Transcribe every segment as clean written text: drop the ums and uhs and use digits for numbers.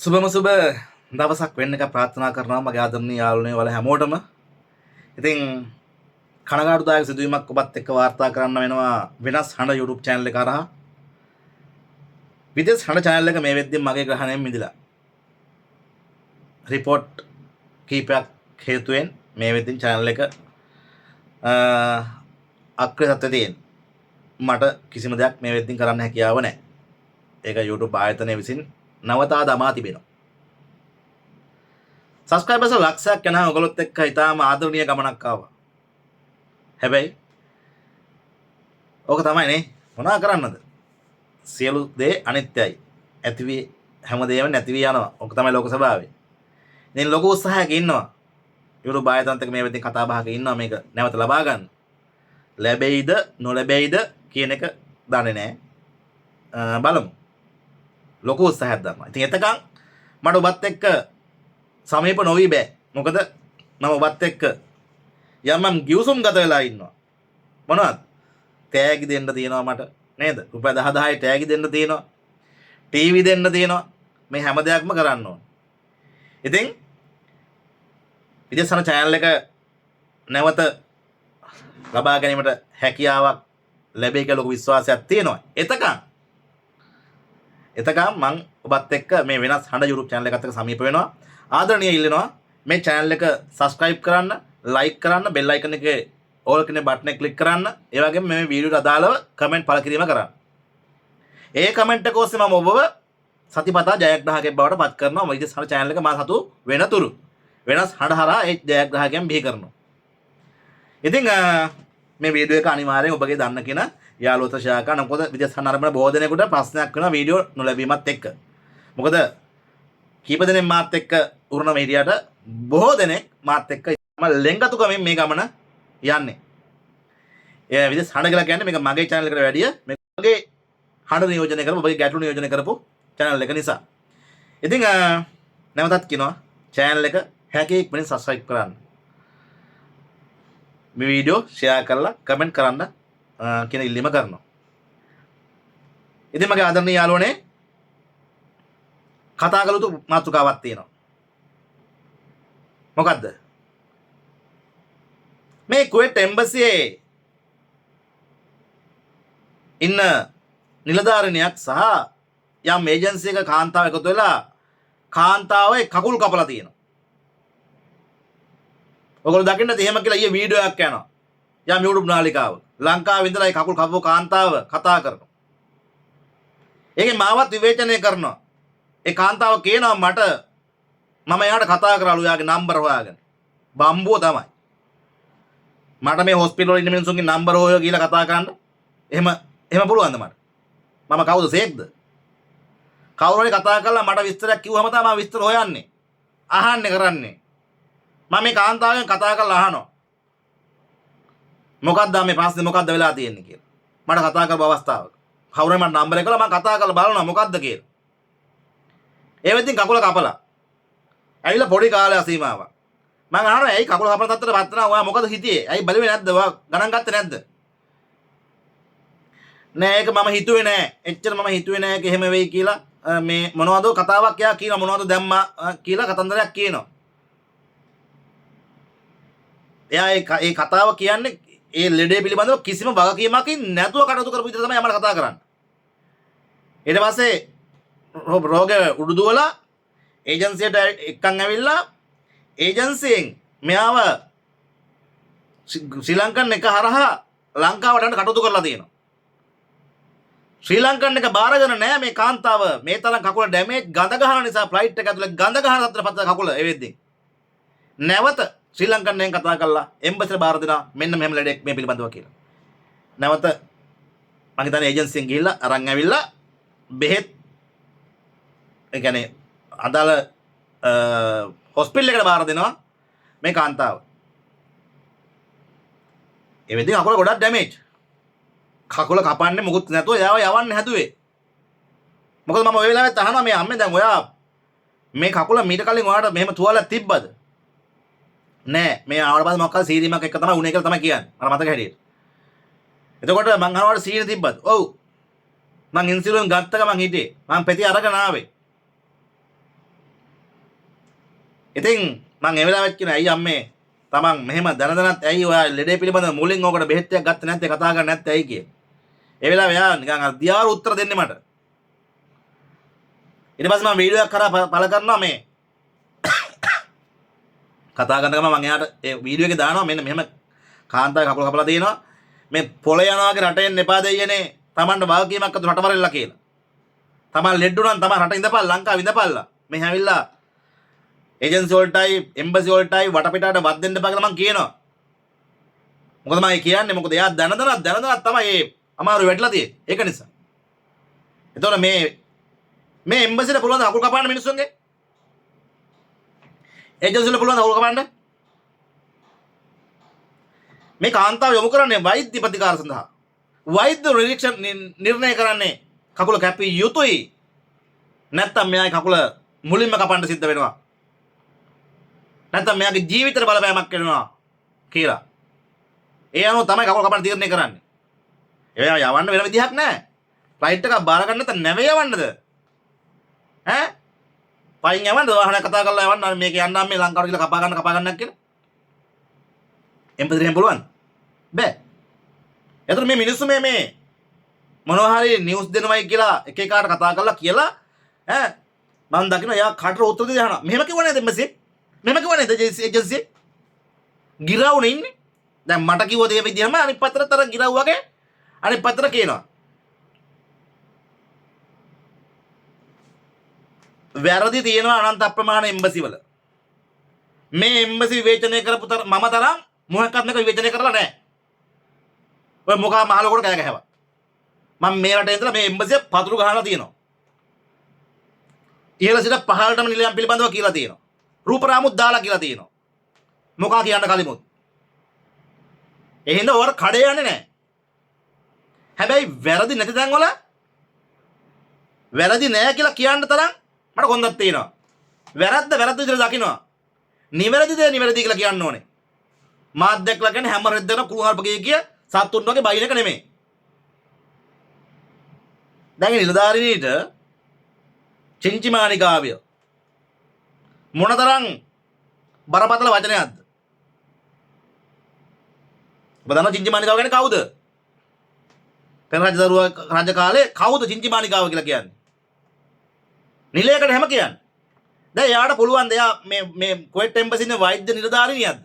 සුබම සුබ දවසක් වෙන්න එක ප්‍රාර්ථනා කරනවා මගේ ආදරණීය යාළුවනේ වල හැමෝටම. ඉතින් කනගාටුදායක සිදුවීමක් ඔබත් එක්ක වාර්තා කරන්න වෙනවා වෙනස් හඬ YouTube channel එක හරහා. විදේශ හඬ channel එක මේ වෙද්දී මගේ ග්‍රහණයෙන් මිදිලා. report කීපයක් හේතුවෙන් මේ වෙද්දී channel එක අක්‍රිය තත්ත්වයෙන් මට කිසිම දෙයක් මේ වෙද්දී කරන්න හැකියාව නැහැ. ඒක YouTube ආයතනය විසින් නවතා දමා තිබෙනවා. සබස්ක්‍රයිබර්ස් ලක්ෂයක් යනවා ඔයගොල්ලොත් එක්ක ඊටාම ආදරණීය ගමනක් ආවා. හැබැයි ඕක තමයි නේ මොනවා කරන්නද? සියලු දේ අනිත්‍යයි. ඇතිවි හැමදේම නැති වී යනවා. ඕක තමයි ලෝක ස්වභාවය. ඉතින් ලොකු උත්සාහයක ඉන්නවා. YouTube ආයතනත් එක්ක මේ වෙද්දී කතා බහක ඉන්නවා මේක නැවත ලබා ගන්න. ලැබෙයිද නොලැබෙයිද කියන එක දන්නේ නැහැ. බලමු. ලොකු උත්සාහයක් දරනවා. ඉතින් එතකන් මට ඔබත් එක්ක සමීප නොවි බෑ. මොකද මම ඔබත් එක්ක යම් ගිවිසුම් ගත වෙලා ඉන්නවා. මොනවද? තෑගි දෙන්න තියෙනවා මට නේද? රුපියල් 10 තෑගි දෙන්න තියෙනවා. ටීවී දෙන්න තියෙනවා. මේ හැම දෙයක්ම කරන්න ඕන. ඉතින් විදේශන channel එක නැවත ලබා ගැනීමට හැකියාවක් ලැබෙයි කියලා ලොකු විශ්වාසයක් තියෙනවා. එතකම් මම ඔබත් එක්ක මේ වෙනස් හඬ YouTube channel එකත් එක්ක සමීප වෙනවා. ආදරණීය ඉල්ලනවා මේ channel එක subscribe කරන්න, like කරන්න, bell icon එකේ all කියන බටන් එක click කරන්න. ඒ වගේම මේ වීඩියෝට අදාළව comment පළ කිරීම කරන්න. ඒ comment එක ඔස්සේ මම ඔබව සතිපතා ජයග්‍රාහකයෙක් බවට පත් කරනවා. විදේශ හඬ channel එක මා සතු වෙනතුරු වෙනස් හඬ හරහා ඒ ජයග්‍රාහකයන් බිහි කරනවා. ඉතින් මේ වීඩියෝ එක අනිවාර්යෙන් ඔබගේ දන්න කෙන යාළුවෝ ශාකා මොකද විදේශ අරගෙන බොහෝ දෙනෙකුට ප්‍රශ්නයක් වෙනවා වීඩියෝ නොලැබීමත් එක්ක. මොකද කීප දෙනෙක් මාත් එක්ක උරුණ මෙහිරියට බොහෝ දෙනෙක් මාත් එක්ක මම ලෙන්ගතුකමින් මේ ගමන යන්නේ. ඒ විදේශ හඬ කියලා කියන්නේ මේක මගේ channel එකට වැඩිය මගේ හඬ නියෝජනය කරපු ඔබගේ ගැටළු නියෝජනය කරපු channel එක නිසා. ඉතින් නැවතත් කියනවා channel එක හැකි ඉක්මනින් subscribe කරන්න. මේ වීඩියෝ share කරලා comment කරන්න කියන ඉල්ලීම කරනවා. ඉතින් මගේ ආදරණීය යාළුවනේ කතා කළ යුතු මාතෘකාවක් තියෙනවා. මොකද්ද? මේ කුවේට් එම්බසියේ ඉන්න නිලධාරිනියක් සහ යම් ඒජන්සි එක කාන්තාව එකතු වෙලා කාන්තාවේ කකුල් කපලා තියෙනවා. ඔයගොල්ලෝ දකින්නද එහෙම කියලා ඊයේ වීඩියෝ එකක් යනවා. යම් YouTube නාලිකාවක ලංකාවේ ඉඳලා ඒ කකුල් කපපු කාන්තාව කතා කරනවා. ඒකේ මාවත් විවේචනය කරනවා. ඒ කාන්තාව කියනවා මට මම එයාට කතා කරාලු යාගේ නම්බර හොයාගෙන. බම්බුව තමයි. මට මේ හොස්පිටල් වල ඉන්න මිනිස්සුන්ගේ නම්බර හොයලා කියලා කතා කරන්න. එහෙම පුළුවන්ද මට? මම කවුද සේක්ද? කවුරු හරි කතා කරලා මට විස්තරයක් කිව්වම තමයි මම විස්තර හොයන්නේ. අහන්නේ කරන්නේ. මම මේ කාන්තාවෙන් කතා කරලා අහනවා. මොකක්ද මේ ප්‍රශ්නේ මොකක්ද වෙලා තියෙන්නේ කියලා. මට කතා කරපු අවස්ථාවක. කවුරු හරි මට නම්බර එක කළා මම කතා කරලා බලනවා මොකක්ද කියලා. ඒ වෙද්දී කකුල කපලා. ඇවිල්ලා පොඩි කාලේ සීමාවක්. මම අහනවා ඇයි කකුල කපන තත්ත්වයට පත් වෙනා ඔයා මොකද හිතියේ? ඇයි බලුවේ නැද්ද? ඔයා ගණන් ගත්තේ නැද්ද? නෑ ඒක මම හිතුවේ නෑ. එච්චර මම හිතුවේ නෑ ඒක එහෙම වෙයි කියලා. මේ මොනවද කතාවක් එයා කියනවා මොනවද දැම්මා කියලා කතන්දරයක් කියනවා. එයා ඒ කතාව කියන්නේ ඒ ලෙඩේ පිළිබඳව කිසිම වගකීමකින් නැතුව කටයුතු කරපු විදිහට තමයි මම කතා කරන්නේ. ඊට පස්සේ රෝගය උඩුදුවලා ඒජන්සියට එක්කන් ඇවිල්ලා ඒජන්සියෙන් මෙයාව ශ්‍රී ලංකන් එක හරහා ලංකාවට යන්න කටයුතු කරලා තියෙනවා. ශ්‍රී ලංකන් එක බාරගෙන නැහැ මේ කාන්තාව මේ තරම් කකුල ඩැමේජ් ගඳ ගහන නිසා ෆ්ලයිට් එක ඇතුලේ ගඳ ගහන තත්ත්වයට පත් කකුල ඒ වෙද්දී. නැවත ශ්‍රී ලංකන්ෙන් කතා කරලා එම්බසිට බාර දෙනවා මෙන්න මෙහෙම ලෙඩෙක් මේ පිළිබඳව කියලා. නැවත මම හිතන්නේ ඒජන්සියෙන් ගිහිල්ලා අරන් ඇවිල්ලා බෙහෙත් ඒ කියන්නේ අදාළ හොස්පිටල් එකට බාර දෙනවා මේ කාන්තාව. ඒ වෙද්දී කකුල ගොඩක් ඩැමේජ්. කකුල කපන්නේ මොකුත් නැතුව යාව යවන්න හැදුවේ. මොකද මම ওই වෙලාවෙත් අහනවා මේ අම්මේ දැන් ඔයා මේ කකුල මීට කලින් ඔයාට මෙහෙම තුවාලයක් තිබ්බද? නෑ මේ ආවට පස්සේ මොකක්ද සීරීමක් එක තමයි උනේ කියලා තමයි කියන්නේ. මට මතක හැටියට. එතකොට මං අහනවාට සීනි තිබ්බද? ඔව්. මං ඉන්සියුලින් ගත්ත ගමන් හිටියේ. මං පෙති අරගෙන ආවේ. ඉතින් මං ඒ වෙලාවෙත් කියන ඇයි අම්මේ තමන් මෙහෙම දැනදැනත් ඇයි ඔයා ලෙඩේ පිළිබඳ මුලින් ඕකට බෙහෙත් ටිකක් ගත්තේ නැත්තේ කතා කරන්නේ නැත්තේ ඇයි කියේ. ඒ වෙලාවේ එයා නිකන් අර දියාරු උත්තර දෙන්නේ මට. ඊට පස්සේ මම වීඩියෝ එකක් කරා පළ කරනවා මේ කතා කරන ගමන් මම එයාට ඒ වීඩියෝ එකේ දානවා මෙන්න මෙහෙම කාන්තාවේ කකුල කපලා තියෙනවා. මේ පොළ යනවා වගේ රටෙන් එපා දෙයියනේ. Tamanට වාගකීමක් අත රටවරෙල්ලා කියලා. Taman ලෙඩ්ඩු නම් Taman රට ඉඳපල් ලංකාව ඉඳපල්ලා. මේ හැවිල්ලා ඒජන්සි වලටයි එම්බසි වලටයි වටපිටාට වත් දෙන්න එපා කියලා මං කියනවා. මොකද මම කියන්නේ මොකද එයා දැනදනත් තමයි මේ අමාරු වෙట్లా තියෙන්නේ. ඒක නිසා. එතකොට මේ එම්බසිට පුළුවන් අකුල් කපන්න මිනිස්සුන්ගේ? ඒජන්සිවල පුළුවන් අකුල් කපන්න? මේ කාන්තාව යොමු කරන්නේ වෛද්‍ය ප්‍රතිකාර සඳහා. වෛද්‍ය නිර්ණය කරන්නේ කකුල කැපිය යුතුයි. නැත්තම් මෙයාගේ කකුල මුලින්ම කපන්න සිද්ධ වෙනවා. නැත්තම් මෙයාගේ ජීවිතේට බලපෑමක් වෙනවා කියලා. ඒ අනුව තමයි කකුල කපන්න තීරණය කරන්නේ. එයා යවන්න වෙන විදිහක් නැහැ. ෆ්ලයිට් එකක් බාර ගන්න නැත්නම් නැවේ යවන්නද? ඈ? පයින් යවන්නද වාහනයක් කතා කරලා යවන්න මේක යන්නම් මේ ලංකාවට කියලා කපා ගන්නක් කියලා. එම්බසියෙන් පුළුවන්? බෑ. එතකොට මේ මිනිස්සු මේ මොනවා හරි නිවුස් දෙනවයි කියලා එක එකාට කතා කරලා කියලා ඈ මම දකින්න යා කටර උත්තර දෙන්න යනවා. මෙහෙම කිව්ව නේද එම්බසි? මෙහෙම කිව්ව නේද ඒජන්සි? ගිරවුනේ ඉන්නේ. දැන් මට කිව්වද ඒ විදිහම අනිත් පතරතර ගිරව් වගේ අනිත් පතර කියනවා. වැරදි තියෙනවා අනන්ත අප්‍රමාණ එම්බසි වල. මේ එම්බසි විවේචනය කරපු මම තරම් මොහොක්වත් මේක විවේචනය කරලා නැහැ. ඔය මොකා මහලොකුට කෑ ගැහුවා. මම මේ රටේ ඉඳලා මේ එම්බසිය පතුරු ගහලා තියෙනවා. ඉහළ සිට පහළටම නිලයන් පිළිබඳව කියලා තියෙනවා. රූපරාමුත් දාලා කියලා තියෙනවා. මොකා කියන්න කලිමුත්. එහෙනම් ඔයාලා කඩේ යන්නේ නැහැ. හැබැයි වැරදි නැති තැන් වල වැරදි නැහැ කියලා කියන්න තරම් මට කොන්දක් තියෙනවා. වැරද්ද විදිහට දකින්නවා. නිවැරදි දේ නිවැරදි කියලා කියන්න ඕනේ. මාත් දැක්ලා කියන්නේ හැම රෙද්දන කුණුහරුප කිය සත්තුන් වගේ බයින එක නෙමෙයි. දැන් නිලධාරිනීට චින්චිමානිකාවිය මොනතරම් බරපතල වචනයක්ද? ඔබ දන්නා චින්චිමානිකාව කියන්නේ කවුද? පෙර රජ කාලේ කවුද චින්චිමානිකාව කියලා කියන්නේ? නිලයකට හැම කියන්නේ. දැන් එයාට පුළුවන් ද එයා මේ කුවේට් එම්බසි ඉන්න වෛද්‍ය නිලධාරිනියක්ද?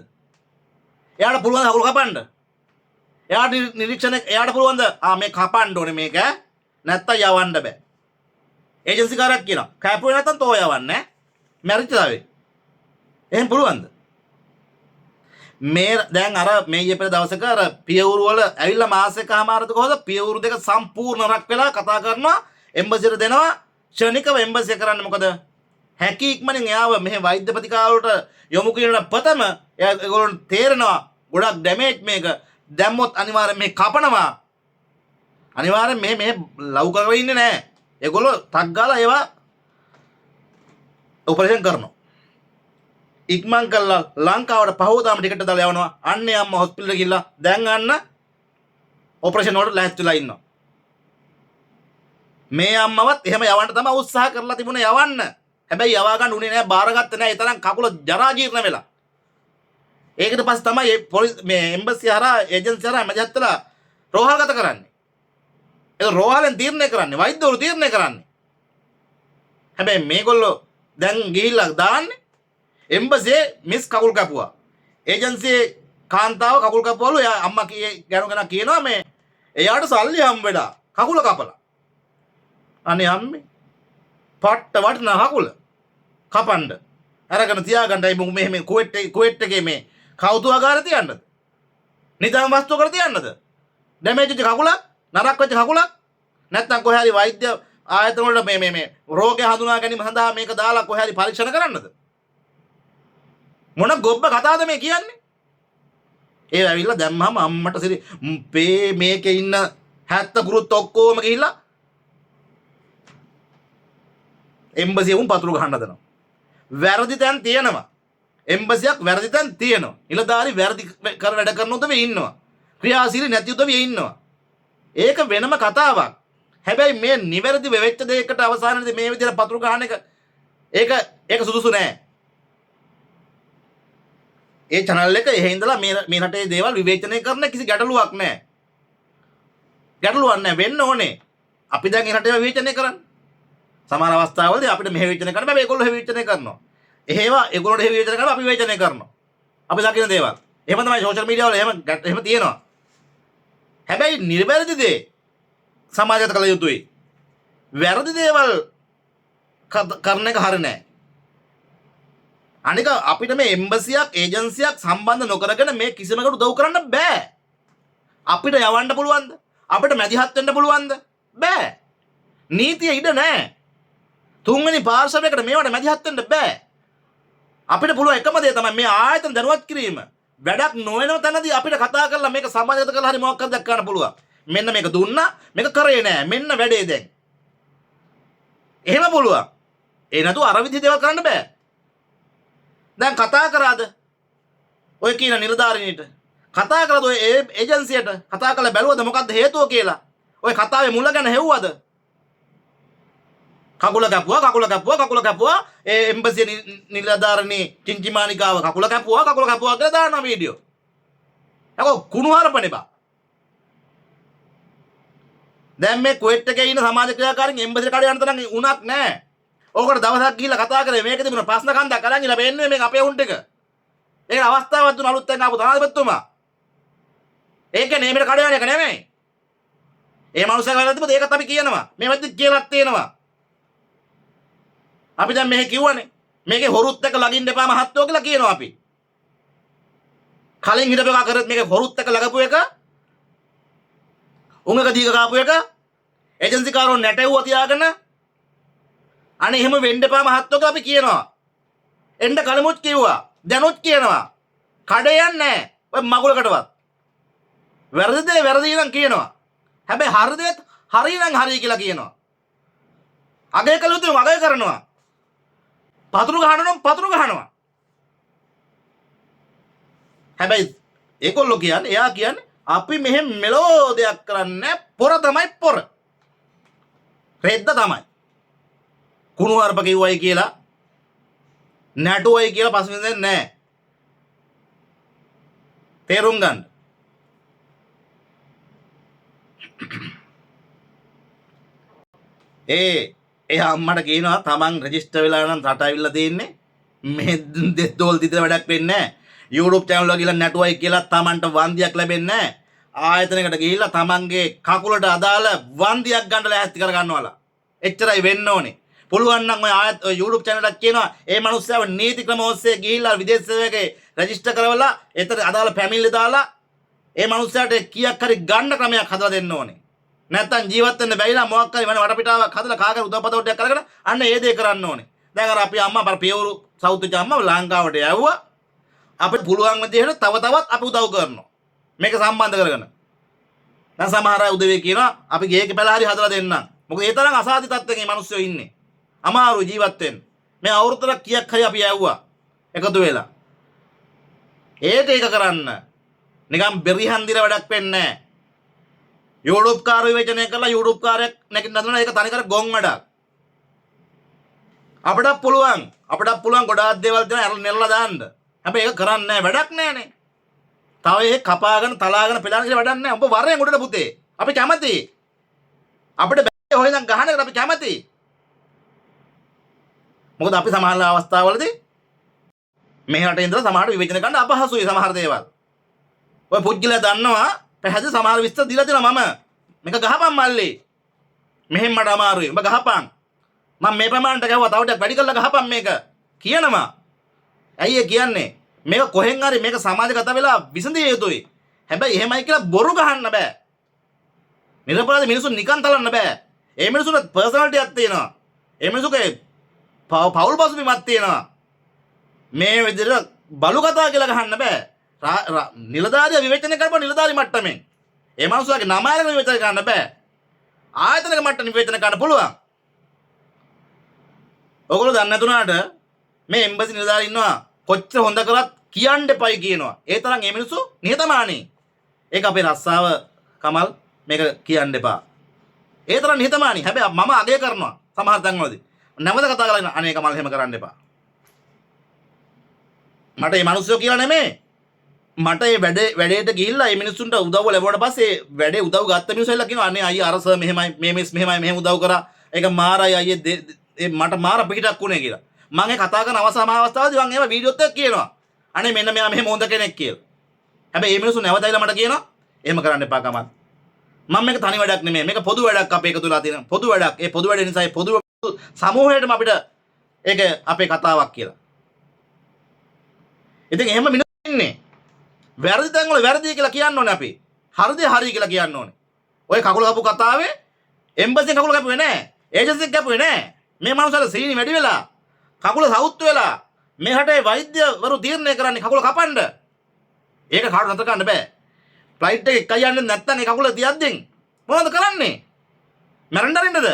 එයාට පුළුවන් අකුරු කපන්න. එයාට නිරීක්ෂණය එයාට පුළුවන්ද මේ කපන්න ඕනේ මේක නැත්තම් යවන්න බෑ. ඒජන්සි කාරක් කියනවා. කැපුවේ නැත්තම් තෝ යවන්නේ. මැරිච්ච දාවේ. එහෙම පුළුවන්ද? මේ දැන් අර මේ ඊපෙර දවසක අර පියවුරු වල ඇවිල්ලා මාස එකමාරද කොහොමද පියවුරු දෙක සම්පූර්ණ රක් වෙලා කතා කරනවා එම්බසියට දෙනවා ක්ෂණිකව එම්බසිය කරන්න මොකද හැකි ඉක්මනින් එයාව මෙහි වෛද්‍ය ප්‍රතිකාර වලට යොමු කියන ප්‍රථම ඒගොල්ලන්ට තේරෙනවා ගොඩක් ඩැමේජ් මේක දැම්මොත් අනිවාර්යෙන් මේ කපනවා අනිවාර්යෙන් මේ ලව් කරගෙන ඉන්නේ නැහැ ඒගොල්ලෝ ටක් ගාලා ඒවා ඔපරේෂන් කරනවා ඉක්මන් කළා ලංකාවට පහවදාම ටිකට් දාලා යවනවා අන්නේ අම්මා හොස්පිටල් එකට ගිහිල්ලා දැන් අන්න ඔපරේෂන් වලට ලෑස්තිලා ඉන්නවා මේ අම්මවත් එහෙම යවන්න තමයි උත්සාහ කරලා තිබුණේ යවන්න හැබැයි යවා ගන්න උනේ නැහැ බාරගත්තේ නැහැ ඒ තරම් කකුල ජරා ජීර්ණ වෙලා ඒකට පස්සේ තමයි මේ එම්බසි හරහා ඒජන්සි හරහා මැදහත්ලා රෝහල්ගත කරන්නේ ඒක රෝහලෙන් තීරණය කරන්නේ වෛද්‍යවරු තීරණය කරන්නේ හැබැයි මේගොල්ලෝ දැන් ගිහිල්ලා දාන්නේ එම්බසියේ මිස් කකුල් කැපුවා ඒජන්සියේ කාන්තාව කකුල් කැපුවලු එයා අම්මා ගැනුගෙන කියනවා මේ එයාට සල්ලි හම් වෙලා කකුල කපලා අනේ අම්මේ පට්ට වටන කකුල කපන්න අරගෙන තියාගන්නයි මේ කුවේට් එකේ මේ කෞතුකාගාරය තියන්නද නිදාම වස්තු කර තියන්නද ඩැමේජ් වෙච්ච කකුලක් නරක් වෙච්ච කකුලක් නැත්නම් කොහේ හරි වෛද්‍ය ආයතන වල මේ රෝගය හඳුනා ගැනීම සඳහා මේක දාලා කොහේ හරි පරීක්ෂණ කරන්නද මොන ගොබ්බ කතාවද මේ කියන්නේ ඒ ඇවිල්ලා දැම්මම අම්මට සිරි මේකේ ඉන්න 70 ගුරුත් ඔක්කොම ගිහිල්ලා එම්බසිය උන් පතුරු ගහන්න හදනවා වැරදි තැන් තියෙනවා එම්බසියක් වැරදි තැන් තියෙනවා නිලධාරි වැරදි කර වැඩ කරන උදවිය ඉන්නවා ක්‍රියාශීලී නැති උදවිය ඉන්නවා ඒක වෙනම කතාවක් හැබැයි මේ නිවැරදි වෙච්ච දෙයකට අවසානයේදී මේ විදිහට පතුරු ගහන එක ඒක සුදුසු නෑ ඒ channel එක එහෙ ඉඳලා මේ රටේ දේවල් විවේචනය කරන කිසි ගැටලුවක් නැහැ. ගැටලුවක් නැහැ වෙන්න ඕනේ. අපි දැන් ඒ රටේ විවේචනය කරන්නේ. සමහර අවස්ථාවලදී අපිට මෙහෙ විවේචනය කරන්න බෑ ඒගොල්ලෝ විවේචනය කරනවා. එහෙම ඒගොල්ලෝට විවේචනය කරනවා අපි විවේචනය කරනවා. අපි දකින දේවල්. එහෙම තමයි සෝෂල් මීඩියා වල එහෙම තියෙනවා. හැබැයි නිර්වැරදි දේ සමාජගත කළ යුතුයි. වැරදි දේවල් කරන එක හරිය නෑ. අනික අපිට මේ එම්බසියක් ඒජන්සියක් සම්බන්ධ නොකරගෙන මේ කිසිමකට උදව් කරන්න බෑ. අපිට යවන්න පුළුවන්ද? අපිට මැදිහත් වෙන්න පුළුවන්ද? බෑ. නීතිය ඉඩ නෑ. තුන්වෙනි පාර්ශවයකට මේවට මැදිහත් වෙන්න බෑ. අපිට පුළුවන් එකම දේ තමයි මේ ආයතන දැනුවත් කිරීම. වැඩක් නොවන තැනදී අපිට කතා කරලා මේක සමාජගත කරලා හරි මොකක් හරි දක්වන්න පුළුවන්. මෙන්න මේක දුන්නා මේක කරේ නෑ. මෙන්න වැඩේ දැන්. එහෙම පුළුවන්. ඒ නතු අර විදිහ දේවල් කරන්න බෑ. දැන් කතා කරාද? ඔය කියන නිලධාරිනීට කතා කරාද ඔය ඒජන්සියට කතා කරලා බැලුවද මොකද්ද හේතුව කියලා? ඔය කතාවේ මුල ගැන හෙව්වද? කකුල කැපුවා ඒ එම්බසි නිලධාරිනී චින්චිමානිකාව කකුල කැපුවා කියලා දානවා වීඩියෝ. යකෝ කුණු හරපනේ බා. දැන් මේ කුවේට් එකේ ඉන්න සමාජ ක්‍රියාකාරීන් එම්බසි කඩේ යන තරම් උණක් නැහැ. ඕකට දවසක් ගිහිල්ලා කතා කරේ මේක තිබුණ ප්‍රශ්න කන්දක් අරන් ඉලා බෙන්නේ මේක අපේ උන් ටික. ඒක අවස්ථාවක් දුන්න අලුත් තැන් ආපු තානාධිපතිතුමා. ඒක නේමෙට කඩේ යන එක නෙමෙයි. ඒ මනුස්සයා කරලා තිබුණා ඒකත් අපි කියනවා. මේ වැද්දි කියලාත් තියෙනවා. අපි දැන් මෙහෙ කිව්වනේ. මේකේ හොරුත් එක ළඟින්න එපා මහත්තයෝ කියලා කියනවා අපි. කලින් හිටපු එක කරත් මේකේ හොරුත් එක ළඟපු එක උංගක දීක කාපු එක ඒජන්සි කාරෝ නැටෙව්වා තියාගෙන අනේ එහෙම වෙන්න එපා මහත්තයෝ කියලා අපි කියනවා. එන්න කලමුත් කිව්වා. දැනුත් කියනවා. කඩේ යන්නේ නැහැ. ඔය මගුලකටවත්. වැරදි දේ වැරදි නම් කියනවා. හැබැයි හරි දේත් හරි නම් හරි කියලා කියනවා. අගය කළ යුතු අගය කරනවා. පතුරු ගහනවා පතුරු ගහනවා. හැබැයි ඒගොල්ලෝ කියන්නේ එයා කියන්නේ අපි මෙහෙම මෙලෝ දෙයක් කරන්නේ පොර තමයි පොර. රෙද්ද තමයි. කුණු අරප කිව්වයි කියලා නැටුවයි කියලා පස්සෙන් දෙන්නේ නැහැ. තේරුම් ගන්න. එයා අම්මට කියනවා තමන් රෙජිස්ටර් වෙලා නම් රට අවිල්ලා තියෙන්නේ මේ දෙද්දෝල් දිතර වැඩක් වෙන්නේ නැහැ. YouTube channel වල ගිහලා නැටුවයි කියලා තමන්ට වන්දියක් ලැබෙන්නේ නැහැ. ආයතනයකට ගිහිල්ලා තමන්ගේ කකුලට අදාළ වන්දියක් ගන්න ලෑස්ති කර ගන්නවලා. එච්චරයි වෙන්න ඕනේ. පුළුවන් නම් ඔය YouTube channel එකක් කියනවා ඒ මනුස්සයව නීති ක්‍රම ඔස්සේ ගිහිල්ලා විදේශ සේවකේ රෙජිස්ටර් කරවලා එතන අදාළ ෆැමිලි දාලා ඒ මනුස්සයාට කීයක් හරි ගන්න ක්‍රමයක් හදලා දෙන්න ඕනේ. නැත්තම් ජීවත් වෙන්න බැරි නම් මොකක් හරි වෙන වටපිටාවක් හදලා කාගෙන උදව්පතෝටයක් කරගෙන අන්න ඒ දේ කරන්න ඕනේ. දැන් අර අපි අම්මා අර පියවරු සෞතුච අම්මා ලංකාවට යවුවා. අපිට පුළුවන් විදිහට තව තවත් අපි උදව් කරනවා. මේක සම්බන්ධ කරගෙන. දැන් සමහර අය උදවිය කියනවා අපි ගේක පැල හරි හදලා දෙන්නම්. මොකද ඒ තරම් අසාධි තත්ත්වයක මේ මිනිස්සු ඉන්නේ. අමාරු ජීවත් වෙන්න. මේ අවුරුද්දක් කීයක් හරි අපි යවුවා. එකතු වෙලා. ඒක කරන්න. නිකන් බෙරිහන් දිර වැඩක් වෙන්නේ නැහැ. YouTube කාර්ය විවේචනය කරලා YouTube කාර්යයක් නැගින්න හදනවා ඒක තනිකර ගොන් වැඩක්. අපිට පුළුවන් ගොඩාක් දේවල් දෙන නෙල්ලා දාන්න. හැබැයි ඒක කරන්නේ නැහැ වැඩක් නැහනේ. තව ඒක කපාගෙන තලාගෙන පෙළාගෙන ඉන්න වැඩක් නැහැ. ඔබ වරෙන් උඩට පුතේ. අපි කැමතියි. අපිට බෑ හොයනම් ගහන එකට අපි කැමතියි. මොකද අපි සමහර අවස්ථාවලදී මේ රටේ ඉඳලා සමහරට විවේචනය කරන්න අපහසුයි සමහර දේවල්. ඔය පුද්ගලයා දන්නවා පැහැදිලි සමහර විස්තර දීලා තියෙනවා මම. මේක ගහපන් මල්ලි. මෙහෙම මට අමාරුයි. ඔබ ගහපන්. මම මේ ප්‍රමාණයට ගහුවා තව ටිකක් වැඩි කරලා ගහපන් මේක. කියනවා. ඇයි ඒ කියන්නේ? මේක කොහෙන් හරි මේක සමාජගත වෙලා විසඳිය යුතුයි. හැබැයි එහෙමයි කියලා බොරු ගහන්න බෑ. නිරපරාධ මිනිස්සු නිකන් තලන්න බෑ. ඒ මිනිස්සුන්ට පර්සනැලිටි එකක් තියෙනවා. ඒ මිනිස්සුගේ පවුල් පසුබිමක් තියෙනවා. මේ විදිහට බලු කතා කියලා ගහන්න බෑ. නිලධාරිය විවේචනය කරපුවා නිලධාරි මට්ටමින්. ඒ මනුස්සයාගේ නම අරගෙන විවේචනය කරන්න බෑ. ආයතනික මට්ටමින් විවේචනය කරන්න පුළුවන්. ඔයගොල්ලෝ දන්නේ නැතුණාට මේ එම්බසි නිලධාරි ඉන්නවා කොච්චර හොඳ කරත් කියන්න එපයි කියනවා. ඒ තරම් මේ මිනිස්සු නිහතමානී. ඒක අපේ රස්සාව කමල් මේක කියන්න එපා. ඒ තරම් නිහතමානී. හැබැයි මම අගය කරනවා සමහර තැන්වලදී. නැවත කතා කරලා අනේ කමල් එහෙම කරන්න එපා. මට මේ මිනිස්සු කියලා නෙමෙයි. මට මේ වැඩේට ගිහිල්ලා මේ මිනිස්සුන්ට උදව්ව ලැබුණාට පස්සේ වැඩේ උදව් ගත්ත මිනිස්සුලා කියනවා අනේ අයියා අර සර් මෙහෙමයි මේ මිස් මෙහෙමයි මෙහෙම උදව් කරා. ඒක මාරයි අයියේ මට මාර පිටක් උනේ කියලා. මම ඒ කතා කරන අවස්ථාවේදී මම ඒවා වීඩියෝත් එක්ක කියනවා. අනේ මෙන්න මෙයා මෙහෙම හොඳ කෙනෙක් කියලා. හැබැයි මේ මිනිස්සු නැවතයිලා මට කියනවා එහෙම කරන්න එපා කමක්. මම මේක තනි වැඩක් නෙමෙයි. මේක පොදු වැඩක් අපේ එකතු වෙලා තියෙන. පොදු වැඩක්. ඒ පොදු වැඩ නිසා ඒ පොදු සමූහයටම අපිට ඒක අපේ කතාවක් කියලා. ඉතින් එහෙම මිනිස්සු ඉන්නේ. වැරදි තැන් වල වැරදි කියලා කියන්න ඕනේ අපි. හරිද හරි කියලා කියන්න ඕනේ. ඔය කකුල කපු කතාවේ එම්බසි කකුල කපුවේ නෑ. ඒජන්සි කපුවේ නෑ. මේ මනුස්සයලා සීනි වැඩි වෙලා කකුල සවුත් වෙලා මේ රටේ වෛද්‍යවරු තීරණය කරන්නේ කකුල කපන්න. ඒක කාටවත් නතර කරන්න බෑ. ෆ්ලයිට් එක එකයි යන්නේ නැත්නම් ඒ කකුල තියද්දින් මොනවද කරන්නේ? මැරෙන්න අරින්නද?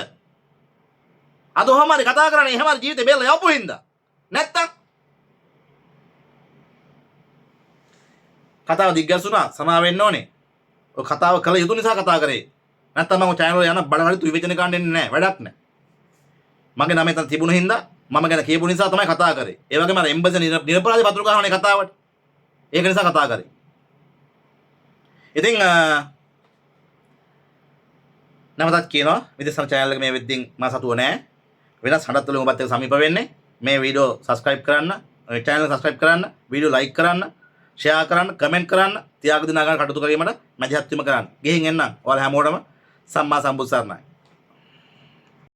අද ඔහම හරි කතා කරන්නේ එහෙම හරි ජීවිතේ බේරලා යවපු හින්දා. නැත්තම් කතාව දිග්ගැසුණා සමා වෙන්න ඕනේ. ඔය කතාව කළ යුතු නිසා කතා කරේ. නැත්තම් මම channel එක යන බඩ හරි විවේචන ගන්න එන්නේ නැහැ. වැඩක් නැහැ. මගේ නම එතන තිබුණ හින්දා මම ගැන කියපු නිසා තමයි කතා කරේ. ඒ වගේම අර එම්බසි නිරපරාධ පත්‍ර ගහනනේ කතාවට. ඒක නිසා කතා කරේ. ඉතින් නැවතත් කියනවා විදේශ channel එක මේ වෙද්දින් මා සතුව නැහැ. වෙනස් හඬත් වලින් ඔබත් එක්ක සමීප වෙන්නේ. මේ වීඩියෝ subscribe කරන්න, channel එක subscribe කරන්න, වීඩියෝ like කරන්න, share කරන්න, comment කරන්න, තියාග දිනා ගන්න කටයුතු කිරීමට මැදිහත් වීම කරන්න. ගෙහින් එන්නම්. ඔයාලා හැමෝටම සම්මා සම්බුත් සරණයි.